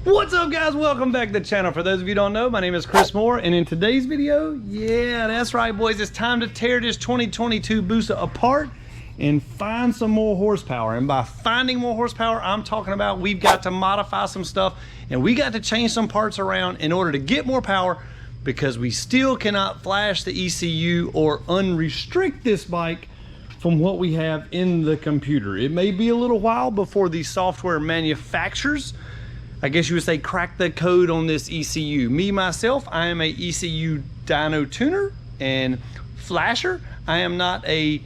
What's up, guys? Welcome back to the channel. For those of you who don't know, my name is Chris Moore, and in today's video, yeah, that's right, boys, it's time to tear this 2022 Busa apart and find some more horsepower. And by finding more horsepower, I'm talking about we've got to modify some stuff and we got to change some parts around in order to get more power, because we still cannot flash the ECU or unrestrict this bike from what we have in the computer. It may be a little while before the software manufacturers, I guess you would say, crack the code on this ECU. Me, myself, I am a ECU dyno tuner and flasher. I am not a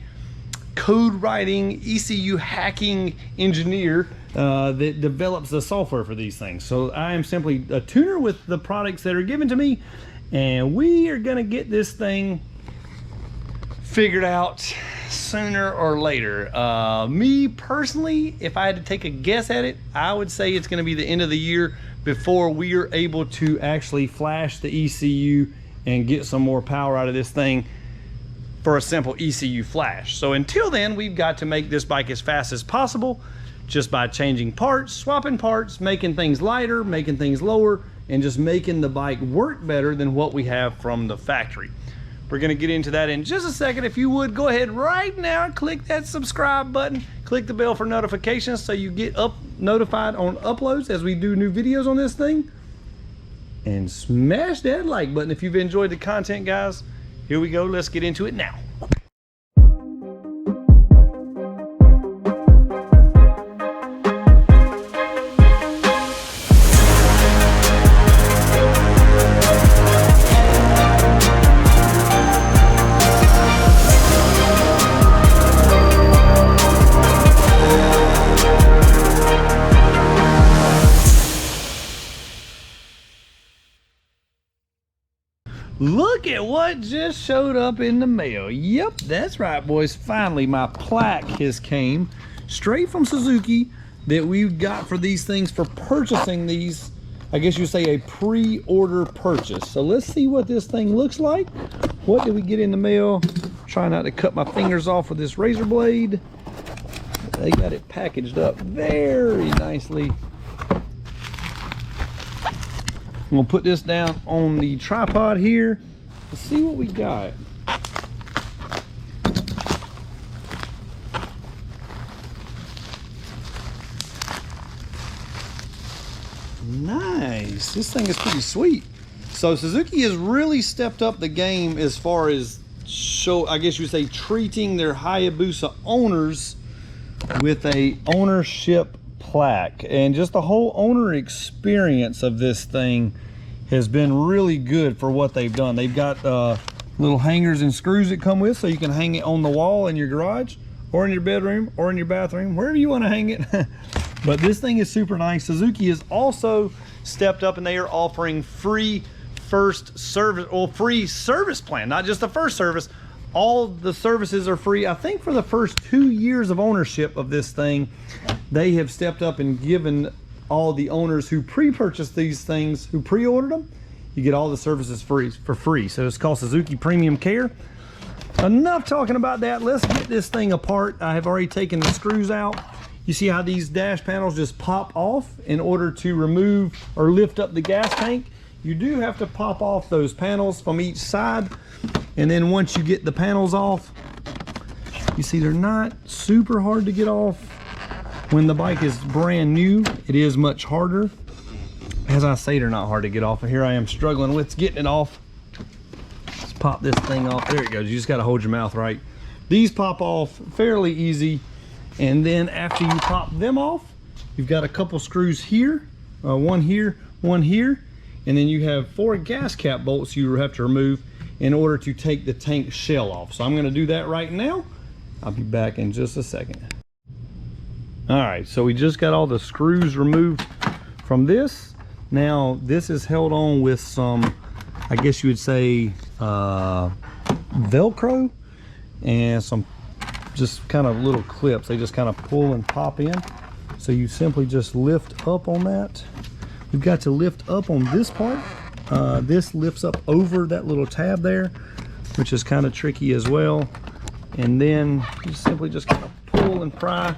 code writing, ECU hacking engineer that develops the software for these things. So I am simply a tuner with the products that are given to me, and we are gonna get this thing figured out sooner or later. Me personally, if I had to take a guess at it, I would say it's going to be the end of the year before we are able to actually flash the ECU and get some more power out of this thing for a simple ECU flash. So until then, we've got to make this bike as fast as possible just by changing parts, swapping parts, making things lighter, making things lower, and just making the bike work better than what we have from the factory. We're gonna get into that in just a second. If you would, go ahead right now and click that subscribe button. Click the bell for notifications so you get notified on uploads as we do new videos on this thing. And smash that like button if you've enjoyed the content, guys. Here we go, let's get into it now. Look at what just showed up in the mail. Yep, that's right, boys. Finally, my plaque has came straight from Suzuki that we've got for these things for purchasing these. I guess you say a pre-order purchase. So let's see what this thing looks like. What did we get in the mail? Try not to cut my fingers off with this razor blade. They got it packaged up very nicely. I'm gonna put this down on the tripod here. Let's see what we got. Nice, this thing is pretty sweet. So Suzuki has really stepped up the game as far as I guess you would say, treating their Hayabusa owners with a ownership plaque, and just the whole owner experience of this thing has been really good for what they've done. They've got little hangers and screws that come with, so you can hang it on the wall in your garage or in your bedroom or in your bathroom, wherever you want to hang it. But this thing is super nice. Suzuki has also stepped up and they are offering free first service, or free service plan, not just the first service. All the services are free. I think for the first 2 years of ownership of this thing, they have stepped up and given all the owners who pre-purchased these things, who pre-ordered them, you get all the services for free. So it's called Suzuki Premium Care. Enough talking about that. Let's get this thing apart. I have already taken the screws out. You see how these dash panels just pop off in order to remove or lift up the gas tank? You do have to pop off those panels from each side. And then once you get the panels off, you see they're not super hard to get off. When the bike is brand new, it is much harder. As I say, they're not hard to get off. And here I am struggling with getting it off. Let's pop this thing off. There it goes. You just got to hold your mouth right. These pop off fairly easy. And then after you pop them off, you've got a couple screws here, one here, one here. And then you have 4 gas cap bolts you have to remove in order to take the tank shell off. So I'm going to do that right now. I'll be back in just a second. All right, so we just got all the screws removed from this. Now this is held on with some, I guess you would say, Velcro and some just kind of little clips. They just kind of pull and pop in. So you simply just lift up on that. We've got to lift up on this part. This lifts up over that little tab there, which is kind of tricky as well. And then you simply just kind of pull and pry,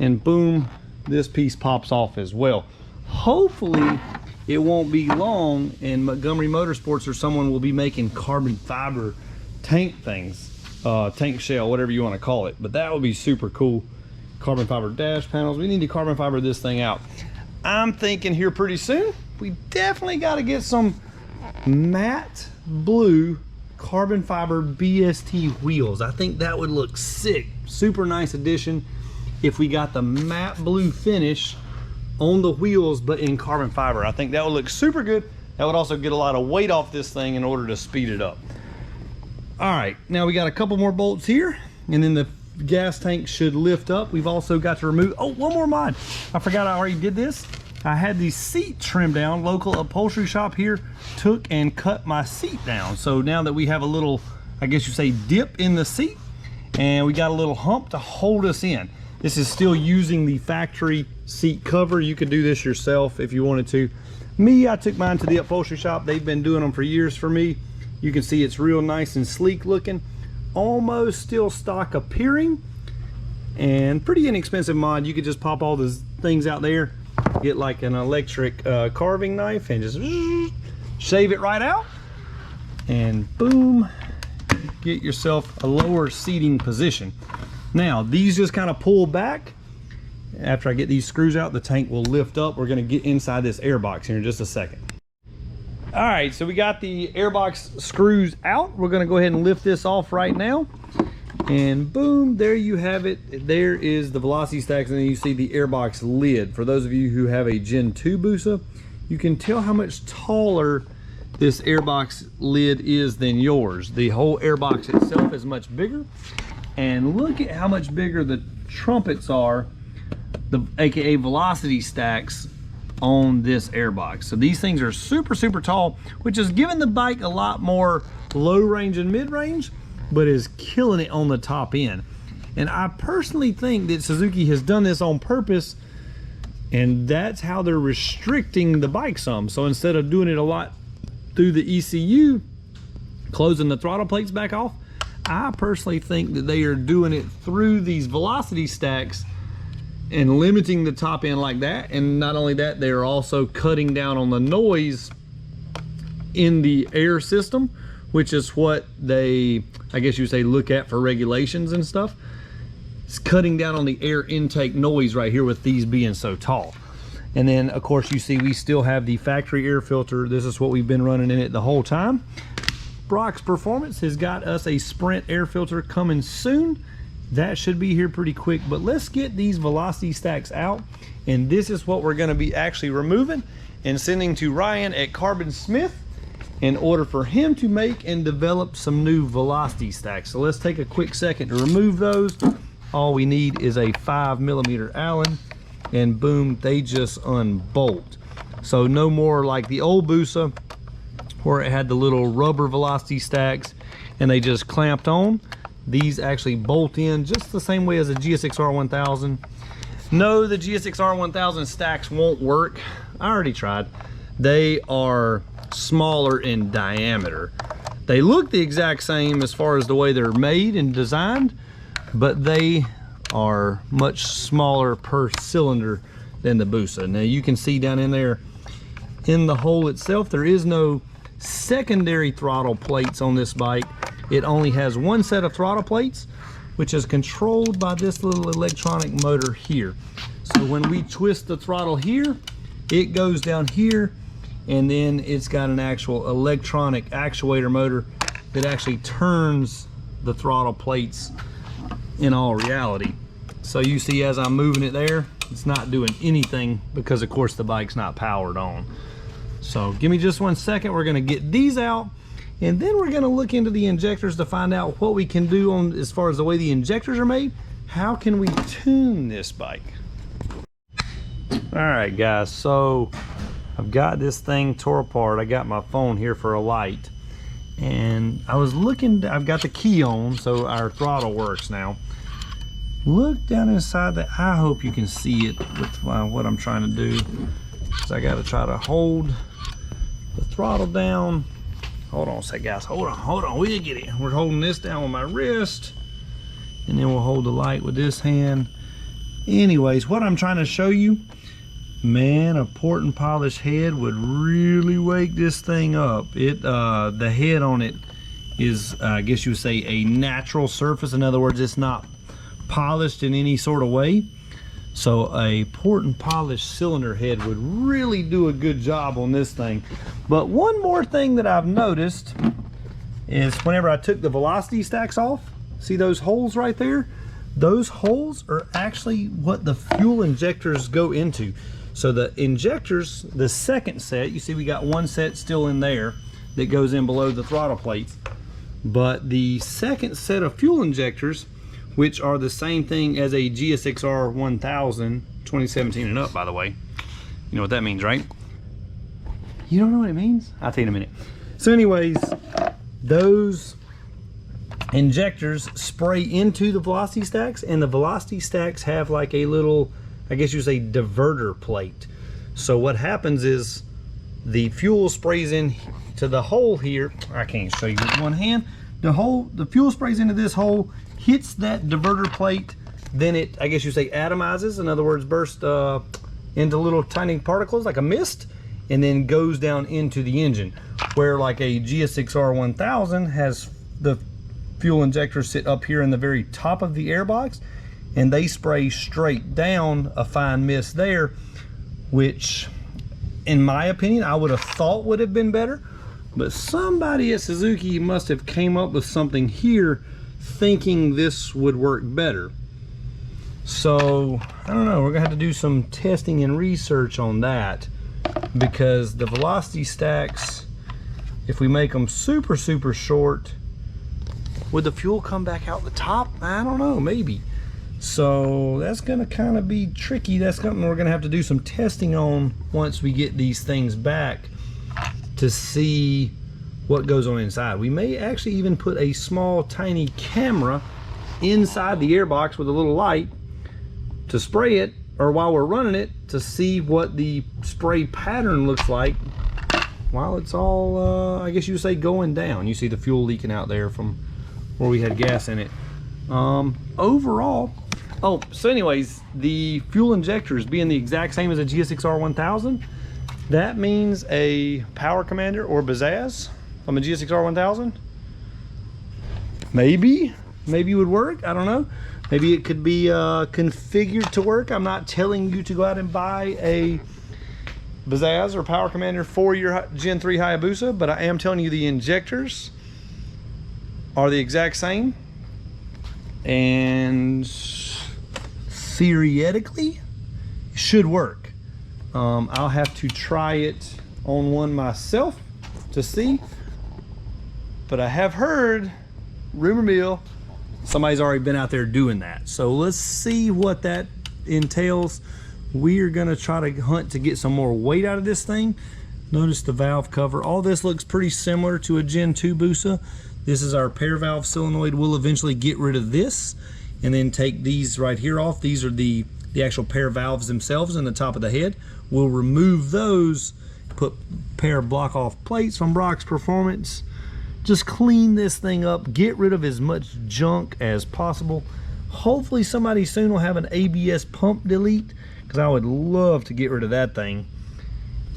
and boom, this piece pops off as well. Hopefully it won't be long and Montgomery Motorsports or someone will be making carbon fiber tank things, tank shell, whatever you want to call it. But that would be super cool. Carbon fiber dash panels. We need to carbon fiber this thing out. I'm thinking here pretty soon, we definitely got to get some matte blue carbon fiber BST wheels. I think that would look sick. Super nice addition if we got the matte blue finish on the wheels but in carbon fiber. I think that would look super good. That would also get a lot of weight off this thing in order to speed it up. All right, now we got a couple more bolts here and then the gas tank should lift up. We've also got to remove, oh, one more mod. I forgot I already did this. I had the seat trimmed down. Local upholstery shop here took and cut my seat down. So now that we have a little, I guess you say, dip in the seat, and we got a little hump to hold us in. This is still using the factory seat cover. You could do this yourself if you wanted to. Me, I took mine to the upholstery shop. They've been doing them for years for me. You can see it's real nice and sleek looking, almost still stock appearing, and pretty inexpensive mod. You could just pop all those things out there, get like an electric carving knife and just shave it right out, and boom, get yourself a lower seating position. Now these just kind of pull back. After I get these screws out, the tank will lift up. We're going to get inside this airbox here in just a second. All right, so we got the airbox screws out. We're going to go ahead and lift this off right now, and boom, there you have it. There is the velocity stacks, and then you see the airbox lid. For those of you who have a Gen 2 Busa, you can tell how much taller this airbox lid is than yours. The whole airbox itself is much bigger, and look at how much bigger the trumpets are, the aka velocity stacks on this airbox. So these things are super, super tall, which is giving the bike a lot more low range and mid range, but is killing it on the top end. And I personally think that Suzuki has done this on purpose, and that's how they're restricting the bike some. So instead of doing it a lot through the ECU, closing the throttle plates back off, I personally think that they are doing it through these velocity stacks and limiting the top end like that. And not only that, they're also cutting down on the noise in the air system, which is what they, I guess you would say, look at for regulations and stuff. It's cutting down on the air intake noise right here with these being so tall. And then of course you see we still have the factory air filter. This is what we've been running in it the whole time. Brock's Performance has got us a Sprint air filter coming soon. That should be here pretty quick, but let's get these velocity stacks out, and this is what we're going to be actually removing and sending to Ryan at Carbon Smith in order for him to make and develop some new velocity stacks. So let's take a quick second to remove those. All we need is a 5mm Allen, and boom, they just unbolt. So no more like the old Busa where it had the little rubber velocity stacks and they just clamped on. These actually bolt in just the same way as a GSX-R 1000. No, the GSX-R 1000 stacks won't work. I already tried. They are smaller in diameter. They look the exact same as far as the way they're made and designed, but they are much smaller per cylinder than the Busa. Now you can see down in there in the hole itself, there is no secondary throttle plates on this bike. It only has one set of throttle plates, which is controlled by this little electronic motor here. So when we twist the throttle here, it goes down here, and then it's got an actual electronic actuator motor that actually turns the throttle plates in all reality. So you see as I'm moving it there, it's not doing anything because of course the bike's not powered on. So give me just 1 second. We're gonna get these out, and then we're gonna look into the injectors to find out what we can do on as far as the way the injectors are made. How can we tune this bike? All right, guys, so I've got this thing tore apart. I got my phone here for a light, and I was looking, I've got the key on, so our throttle works now. Look down inside that. I hope you can see it with what I'm trying to do. So I gotta try to hold the throttle down. Hold on a sec, guys. Hold on. We'll get it. We're holding this down with my wrist, and then we'll hold the light with this hand. Anyways, what I'm trying to show you Man, a port and polish head would really wake this thing up. The head on it is, I guess you would say, a natural surface. In other words, it's not polished in any sort of way. So a port and polish cylinder head would really do a good job on this thing. But one more thing that I've noticed is whenever I took the velocity stacks off, see those holes right there? Those holes are actually what the fuel injectors go into. So the injectors, the second set, you see we got one set still in there that goes in below the throttle plates. But the second set of fuel injectors, which are the same thing as a GSXR 1000, 2017 and up, by the way. You know what that means, right? You don't know what it means? I'll tell you in a minute. So anyways, those injectors spray into the velocity stacks, and the velocity stacks have like a little, I guess you would say, diverter plate. So what happens is the fuel sprays in to the hole here. I can't show you with one hand. The fuel sprays into this hole, hits that diverter plate, then it, I guess you say, atomizes. In other words, bursts into little tiny particles like a mist, and then goes down into the engine. Where like a GSXR 1000 has the fuel injectors sit up here in the very top of the airbox, and they spray straight down a fine mist there, which in my opinion I would have thought would have been better. But somebody at Suzuki must have came up with something here thinking this would work better. So I don't know, we're gonna have to do some testing and research on that, because the velocity stacks, if we make them super short, would the fuel come back out the top? I don't know, maybe. So that's gonna kind of be tricky. That's something we're gonna have to do some testing on once we get these things back to see what goes on inside. We may actually even put a small tiny camera inside the airbox with a little light to spray it, or while we're running it, to see what the spray pattern looks like while it's all, I guess you would say, going down. You see the fuel leaking out there from where we had gas in it. Overall, so anyways, the fuel injectors being the exact same as a GSXR 1000, that means a Power Commander or Bazaz from a GSXR 1000 maybe would work. I don't know. Maybe it could be configured to work. I'm not telling you to go out and buy a Bazaz or Power Commander for your Gen 3 Hayabusa, but I am telling you the injectors are the exact same, and theoretically should work. I'll have to try it on one myself to see, but I have heard, rumor mill, somebody's already been out there doing that. So let's see what that entails. We're gonna try to hunt to get some more weight out of this thing. Notice the valve cover. All this looks pretty similar to a Gen 2 Busa. This is our pair valve solenoid. We'll eventually get rid of this and then take these right here off. These are the actual pair valves themselves in the top of the head. We'll remove those, put pair of block off plates from Brock's Performance. Just clean this thing up, get rid of as much junk as possible. Hopefully somebody soon will have an ABS pump delete, because I would love to get rid of that thing.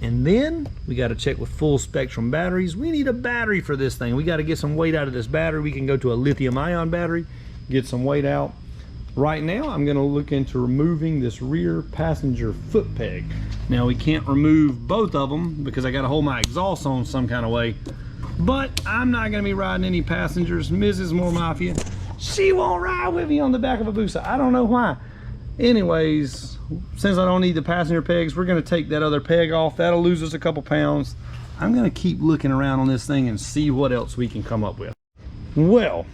And then we got to check with full spectrum batteries. We need a battery for this thing. We got to get some weight out of this battery. We can go to a lithium ion battery, get some weight out. Right now I'm going to look into removing this rear passenger foot peg. Now we can't remove both of them because I got to hold my exhaust on some kind of way, but I'm not going to be riding any passengers. Mrs. More Mafia, she won't ride with me on the back of a Busa. I don't know why. Anyways, since I don't need the passenger pegs, we're going to take that other peg off. That'll lose us a couple pounds. I'm going to keep looking around on this thing and see what else we can come up with. Well,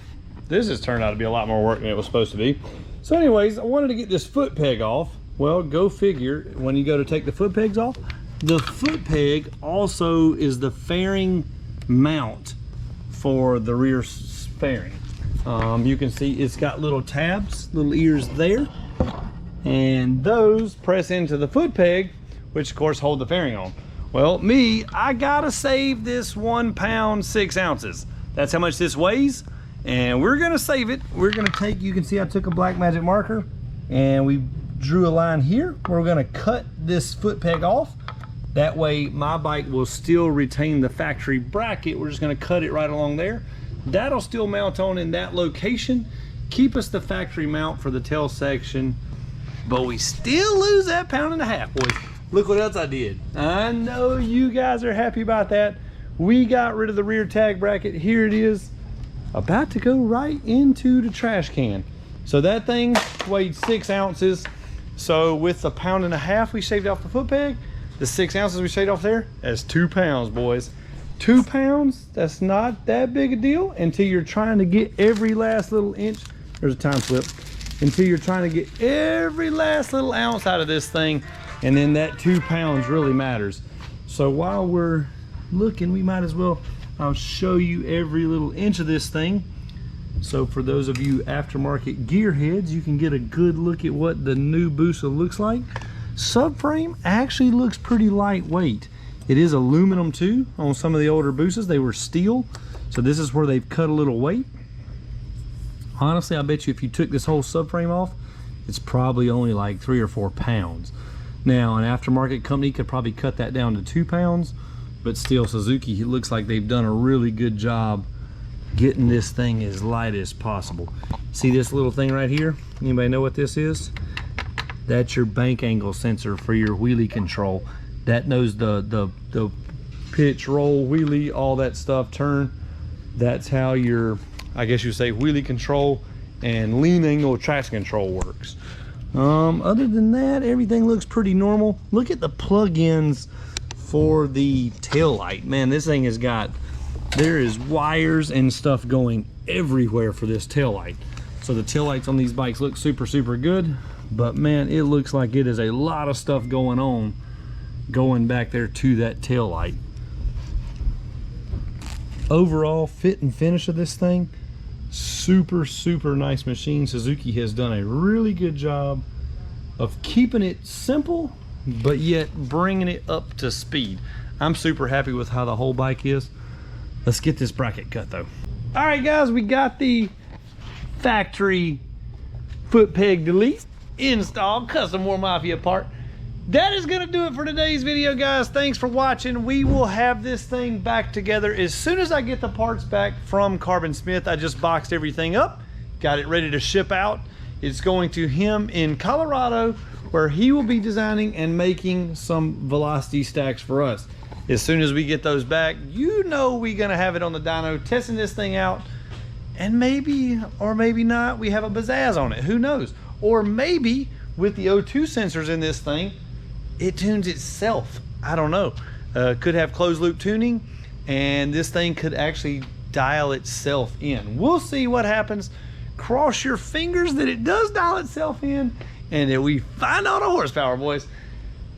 this has turned out to be a lot more work than it was supposed to be. So anyways, I wanted to get this foot peg off. Well, go figure, when you go to take the foot pegs off, the foot peg also is the fairing mount for the rear fairing. You can see it's got little tabs, little ears there, and those press into the foot peg, which of course hold the fairing on. Well, I gotta save this 1 pound 6 ounces. That's how much this weighs, and we're gonna save it. We're gonna take, you can see I took a black magic marker and we drew a line here. We're gonna cut this foot peg off. That way my bike will still retain the factory bracket. We're just gonna cut it right along there. That'll still mount on in that location. Keep us the factory mount for the tail section, but we still lose that 1.5 pounds, boys. Look what else I did. I know you guys are happy about that. We got rid of the rear tag bracket. Here it is, about to go right into the trash can. So that thing weighed 6 ounces. So with the 1.5 pounds we shaved off the foot peg, the 6 ounces we shaved off there, that's 2 pounds, boys. 2 pounds, that's not that big a deal until you're trying to get every last little inch. There's a time slip. Until you're trying to get every last little ounce out of this thing, and then that 2 pounds really matters. So while we're looking, we might as well, I'll show you every little inch of this thing. So for those of you aftermarket gearheads, you can get a good look at what the new Busa looks like. Subframe actually looks pretty lightweight. It is aluminum too. On some of the older Busas, they were steel. So this is where they've cut a little weight. Honestly, I bet you if you took this whole subframe off, it's probably only like 3 or 4 pounds. Now, an aftermarket company could probably cut that down to 2 pounds, but still, Suzuki, it looks like they've done a really good job getting this thing as light as possible. See this little thing right here? Anybody know what this is? That's your bank angle sensor for your wheelie control. That knows the pitch, roll, wheelie, all that stuff, turn. That's how your, I guess you say, wheelie control and lean angle traction control works. Other than that, everything looks pretty normal. Look at the plug-ins for the tail light. Man, this thing has got, there is wires and stuff going everywhere for this tail light. So the tail lights on these bikes look super, super good, but man, it looks like it is a lot of stuff going on going back there to that tail light. Overall fit and finish of this thing, super, super nice machine. Suzuki has done a really good job of keeping it simple, but yet bringing it up to speed. I'm super happy with how the whole bike is. Let's get this bracket cut though. All right, guys, we got the factory foot peg delete installed, custom War Mafia part. That is gonna do it for today's video, guys. Thanks for watching. We will have this thing back together as soon as I get the parts back from Carbon Smith. I just boxed everything up, got it ready to ship out. It's going to him in Colorado, where he will be designing and making some velocity stacks for us. As soon as we get those back, you know we're gonna have it on the dyno, testing this thing out, and maybe, or maybe not, we have a Bazzazz on it, who knows? Or maybe with the O2 sensors in this thing, it tunes itself. I don't know. Could have closed loop tuning, and this thing could actually dial itself in. We'll see what happens. Cross your fingers that it does dial itself in and that we find all the horsepower, boys.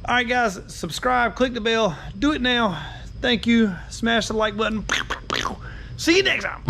All right, guys, subscribe, click the bell, do it now. Thank you. Smash the like button. See you next time.